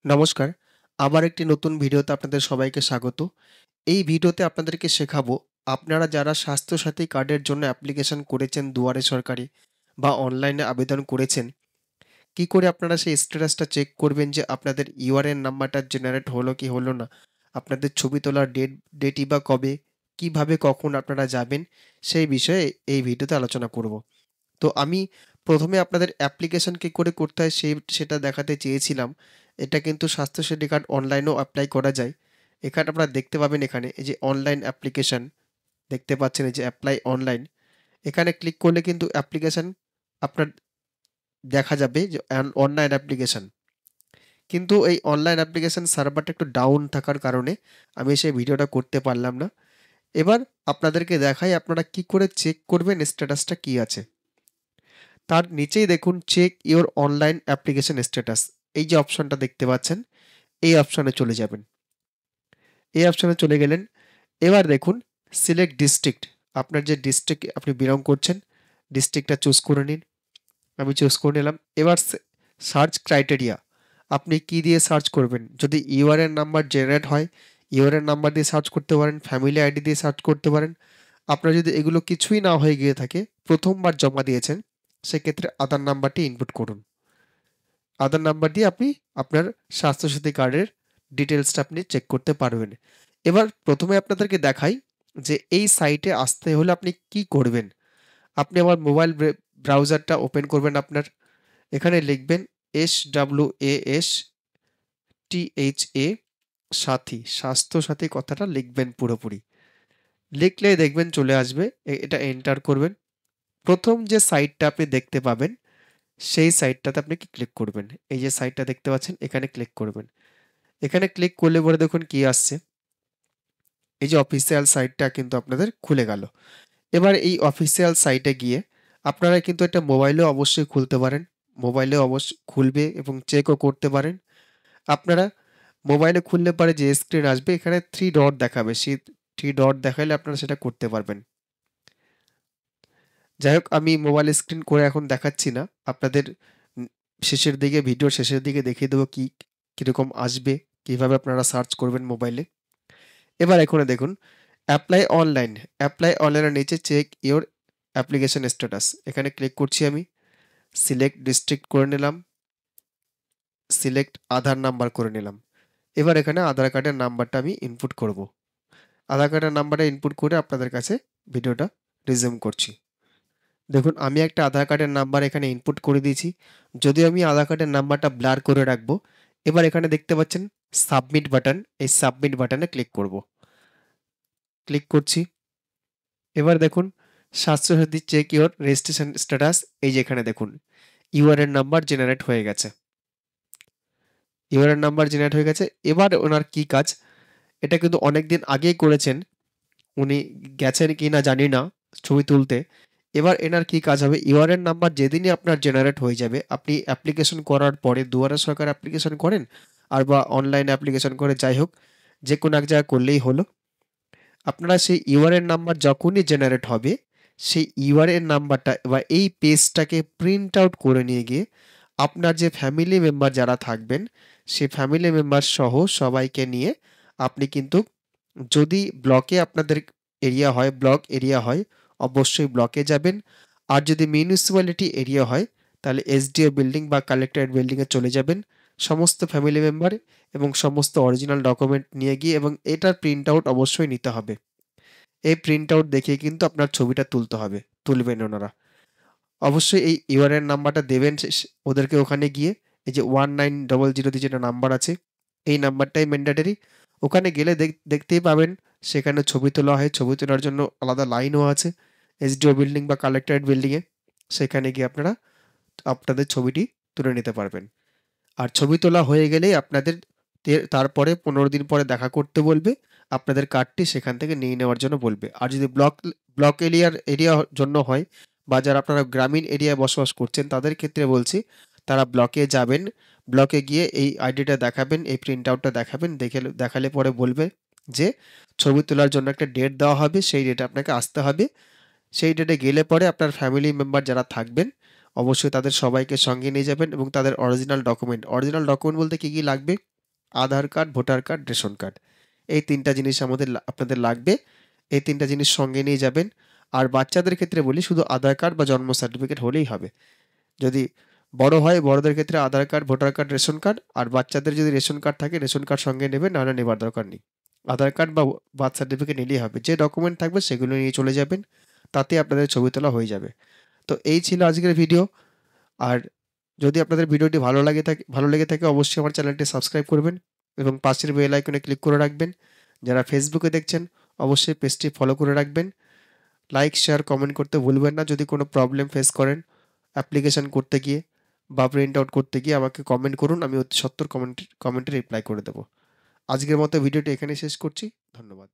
নমস্কার। আবার একটি নতুন ভিডিওতে আপনাদের সবাইকে স্বাগত। এই ভিডিওতে আপনাদেরকে শেখাবো, আপনারা যারা স্বাস্থ্যসাথী কার্ডের জন্য অ্যাপ্লিকেশন করেছেন দুয়ারে সরকারি বা অনলাইনে আবেদন করেছেন, কি করে আপনারা সেই স্ট্যাটাসটা চেক করবেন যে আপনাদের ইউআরএন নাম্বারটা জেনারেট হলো কি হলো না? আপনাদের ছবি তোলার ডেটই বা কবে? কিভাবে কখন আপনারা যাবেন? সেই বিষয়ে এই ভিডিওতে আলোচনা করব। তো আমি ১ম এ আপনাদের অ্যাপ্লিকেশন কি করে করতে হয় সেটা দেখাতে চেয়েছিলাম। এটা কিন্তু স্বাস্থ্যসাথী কার্ড অনলাইনেও এপ্লাই করা যায়। এখানে আপনারা দেখতে পাবেন এখানে এই যে অনলাইন অ্যাপ্লিকেশন দেখতে পাচ্ছেন এই যে এপ্লাই অনলাইন। এখানে ক্লিক করলে কিন্তু অ্যাপ্লিকেশন আপনার দেখা যাবে যে অনলাইন অ্যাপ্লিকেশন। কিন্তু এই অনলাইন অ্যাপ্লিকেশন সার্ভারটা একটু ডাউন থাকার কারণে আমি সেই ভিডিওটা করতে পারলাম না। এবার আপনাদেরকে দেখাই আপনারা কি করে চেক করবেন স্ট্যাটাসটা কি আছে। তার নিচেই দেখুন check your online application status. এই যে অপশনটা দেখতে পাচ্ছেন, এই অপশনে চলে যাবেন। এই অপশনে চলে গেলেন। এবার দেখুন সিলেক্ট ডিস্ট্রিক্ট। আপনার যে ডিস্ট্রিক্ট আপনি বিলং করছেন, ডিস্ট্রিক্টটা চুজ করে নিন। আমি চুজ করে নিলাম। এবার সার্চ ক্রাইটেরিয়া। আপনি কি দিয়ে সার্চ করবেন? যদি ইউআরএন নাম্বার জেনারেট হয়, ইউআরএন নাম্বার দিয়ে সার্চ করতে পারেন, ফ্যামিলি আইডি দিয়ে সার্চ করতে পারেন। আপনার যদি এগুলো কিছুই না হয়ে গিয়ে থাকে, প্রথমবার জমা দিয়েছেন, সেক্ষেত্রে আধার নাম্বারটি ইনপুট করুন। আধার নাম্বার দিয়ে আপনি আপনার স্বাস্থ্যসাথী কার্ডের ডিটেলসটা আপনি চেক করতে পারবেন। এবার প্রথমে আপনাদেরকে দেখাই যে এই সাইটে আসতে হলে আপনি কি করবেন। আপনি আমার মোবাইল ব্রাউজারটা ওপেন করবেন আপনার। এখানে লিখবেন SWASTHA সাথী, স্বাস্থ্যসাথী কথাটা লিখবেন পুরোপুরি। লিখলে দেখবেন চলে আসবে। এটা এন্টার করবেন। প্রথম যে সাইটটা আপনি দেখতে পাবেন সেই সাইটটাতে আপনি ক্লিক করবেন। এই যে সাইটটা দেখতে পাচ্ছেন এখানে ক্লিক করবেন। এখানে ক্লিক করলে পরে দেখুন কি আসছে। এই যে অফিসিয়াল সাইটটা কিন্তু আপনাদের খুলে গেল। এবার এই অফিসিয়াল সাইটে গিয়ে আপনারা কিন্তু এটা মোবাইলেও অবশ্যই খুলতে পারেন। মোবাইলেও খুলবে এবং চেকও করতে পারেন। আপনারা মোবাইলে খুললে পরে যে স্ক্রিন আসবে এখানে 3 ডট দেখাবে। সেই 3 ডট দেখাইলে আপনারা সেটা করতে পারবেন। যাই হোক আমি মোবাইল স্ক্রিন করে এখন দেখাচ্ছি না। আপনাদের উম শেষের দিকে ভিডিওর শেষের দিকে দেখিয়ে দেবো কিরকম আসবে, কিভাবে আপনারা সার্চ করবেন মোবাইলে। এবার এখানে দেখুন অ্যাপ্লাই অনলাইনের নিচে চেক ইওর অ্যাপ্লিকেশন স্ট্যাটাস। এখানে ক্লিক করছি আমি। সিলেক্ট ডিস্ট্রিক্ট করে নিলাম। সিলেক্ট আধার নাম্বার করে নিলাম। এবার এখানে আধার কার্ডের নাম্বারটা আমি ইনপুট করব। আধার কার্ডের নাম্বারটা ইনপুট করে আপনাদের কাছে ভিডিওটা রিজিউম করছি। দেখুন আমি একটা আধার কার্ডের নাম্বার এখানে ইনপুট করে দিয়েছি। যদিও আমি আধার কার্ডের নাম্বারটা ব্লার করে রাখবো। এবার এখানে দেখতে পাচ্ছেন সাবমিট বাটন। এই সাবমিট বাটনে ক্লিক করব। ক্লিক করছি। এবার দেখুন Swasthya Sathi check your registration status. এই যে এখানে দেখুন ইউআরএন নাম্বার জেনারেট হয়ে গেছে। ইউআরএন নাম্বার জেনারেট হয়ে গেছে। এবার ওনার কি কাজ? এটা কিন্তু অনেকদিন আগেই করেছেন। উনি গেছেন কিনা জানি না ছবি তুলতে। এবার এনার কি কাজ হবে? ইউআরএন নাম্বার যেদিনই আপনার জেনারেট হয়ে যাবে, আপনি অ্যাপ্লিকেশন করার পরে দুয়ারে সরকার অ্যাপ্লিকেশন করেন আর বা অনলাইন অ্যাপ্লিকেশন করে যাই হোক, যেকোনো এক জায়গায় করলেই হলো। আপনারা সেই ইউআরএন নাম্বার যখনই জেনারেট হবে, সেই ইউআরএন নাম্বারটা বা এই পেজটাকে প্রিন্ট আউট করে নিয়ে গিয়ে আপনার যে ফ্যামিলি মেম্বার যারা থাকবেন, সেই ফ্যামিলি মেম্বার সহ সবাইকে নিয়ে আপনি কিন্তু যদি ব্লকে আপনাদের ব্লক এরিয়া হয়, অবশ্যই ব্লকে যাবেন। আর যদি মিউনিসিপ্যালিটি এরিয়া হয়, তাহলে এসডিও বিল্ডিং বা কালেক্টরেট বিল্ডিংয়ে চলে যাবেন। সমস্ত ফ্যামিলি মেম্বার এবং সমস্ত অরিজিনাল ডকুমেন্ট নিয়ে গিয়ে এবং এটার প্রিন্ট আউট অবশ্যই নিতে হবে। এই প্রিন্ট আউট দেখিয়ে কিন্তু আপনার ছবিটা তুলতে হবে, তুলবেন ওনারা। অবশ্যই এই ইউআরএন নাম্বারটা দেবেন ওদেরকে ওখানে গিয়ে। এই যে 1900 দিয়ে যেটা নাম্বার আছে, এই নাম্বারটাই ম্যান্ডেটরি। ওখানে গেলে দেখতেই পাবেন সেখানে ছবি তোলা হয়। ছবি তোলার জন্য আলাদা লাইনও আছে এসডিও বিল্ডিং বা কালেক্টরেট বিল্ডিংয়ে। সেখানে গিয়ে আপনারা আপনাদের ছবিটি তুলে নিতে পারবেন। আর ছবি তোলা হয়ে গেলেই আপনাদের তারপরে 15 দিন পরে দেখা করতে বলবে। আপনাদের কার্ডটি সেখান থেকে নিয়ে নেওয়ার জন্য বলবে। আর যদি ব্লক এরিয়া জন্য হয় বা যারা আপনারা গ্রামীণ এরিয়ায় বসবাস করছেন তাদের ক্ষেত্রে বলছি, তারা ব্লকে যাবেন। ব্লকে গিয়ে এই আইডিটা দেখাবেন, এই প্রিন্ট আউটটা দেখাবেন। দেখালে পরে বলবে যে ছবি তোলার জন্য একটা ডেট দেওয়া হবে, সেই ডেটে আপনাকে আসতে হবে। সেই ডেটে গেলে পরে আপনার ফ্যামিলি মেম্বার যারা থাকবেন অবশ্যই তাদের সবাইকে সঙ্গে নিয়ে যাবেন এবং তাদের অরিজিনাল ডকুমেন্ট বলতে কি লাগবে? Aadhaar card, voter card, ration card. এই ৩ টা জিনিস আপনাদের লাগবে। এই ৩ টা জিনিস সঙ্গে নিয়ে যাবেন। আর বাচ্চাদের ক্ষেত্রে বলি শুধু আধার কার্ড বা জন্ম সার্টিফিকেট হলেই হবে। যদি বড় হয়, বড়দের ক্ষেত্রে Aadhaar card, voter card, ration card. আর বাচ্চাদের যদি রেশন কার্ড থাকে, রেশন কার্ড সঙ্গে নেবেন, নাহলে নেবার দরকার নেই। আধার কার্ড বা বার্থ সার্টিফিকেট নিলেই হবে। যে ডকুমেন্ট থাকবে সেগুলো নিয়ে চলে যাবেন। তাতে আপনাদের ছবি তোলা হয়ে যাবে। তো এই ছিল আজকের ভিডিও। আর যদি আপনাদের ভিডিওটি ভালো লেগে থাকে অবশ্যই আমার চ্যানেলটি সাবস্ক্রাইব করবেন এবং পাশের বেল আইকনে ক্লিক করে রাখবেন। যারা ফেসবুকে দেখছেন অবশ্যই পেজটি ফলো করে রাখবেন। লাইক, শেয়ার, কমেন্ট করতে ভুলবেন না। যদি কোনো প্রবলেম ফেস করেন অ্যাপ্লিকেশন করতে গিয়ে বা প্রিন্ট আউট করতে গিয়ে আমাকে কমেন্ট করুন। আমি অতি সত্বর কমেন্টে রিপ্লাই করে দেবো। আজকের মতো ভিডিওটি এখানেই শেষ করছি। ধন্যবাদ।